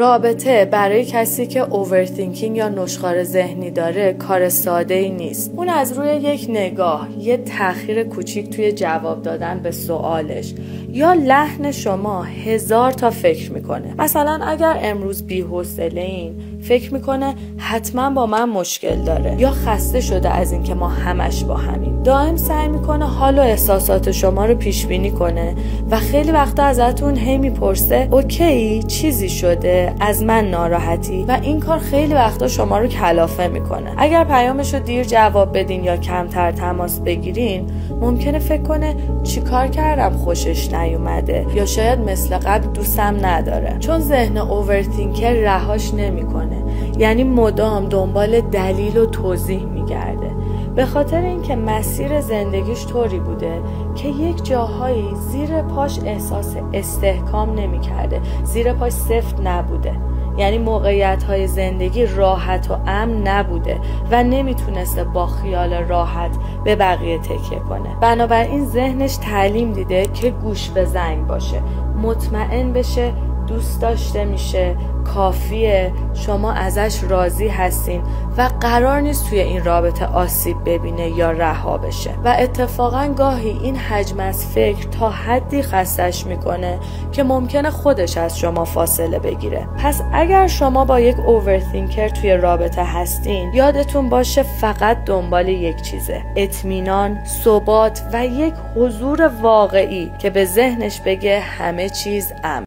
رابطه برای کسی که اوورثینکینگ یا نشخوار ذهنی داره کار ساده ای نیست. اون از روی یک نگاه، یه تأخیر کوچیک توی جواب دادن به سوالش یا لحن شما 1000 تا فکر میکنه. مثلا اگر امروز بی‌حوصله این، فکر میکنه حتما با من مشکل داره یا خسته شده از این که ما همش با همیم. دائم سعی میکنه حال و احساسات شما رو پیش بینی کنه و خیلی وقتا ازتون هی میپرسه اوکی چیزی شده، از من ناراحتی، و این کار خیلی وقتا شما رو کلافه میکنه. اگر پیامش رو دیر جواب بدین یا کمتر تماس بگیرین، ممکنه فکر کنه چیکار کردم خوشش نیومده یا شاید مثل قبل دوستم نداره. چون ذهن اوورثینکر رهاش نمیکنه، یعنی مدام دنبال دلیل و توضیح میگرده، به خاطر اینکه مسیر زندگیش طوری بوده که یک جاهایی زیر پاش احساس استحکام نمی‌کرده، زیر پاش سفت نبوده، یعنی موقعیت‌های زندگی راحت و امن نبوده و نمیتونسته با خیال راحت به بقیه تکیه کنه. بنابراین ذهنش تعلیم دیده که گوش به زنگ باشه، مطمئن بشه دوست داشته میشه، کافیه، شما ازش راضی هستین و قرار نیست توی این رابطه آسیب ببینه یا رها بشه. و اتفاقا گاهی این حجم از فکر تا حدی خستش میکنه که ممکنه خودش از شما فاصله بگیره. پس اگر شما با یک اوورثینکر توی رابطه هستین، یادتون باشه فقط دنبال یک چیزه: اطمینان، ثبات و یک حضور واقعی که به ذهنش بگه همه چیز امن.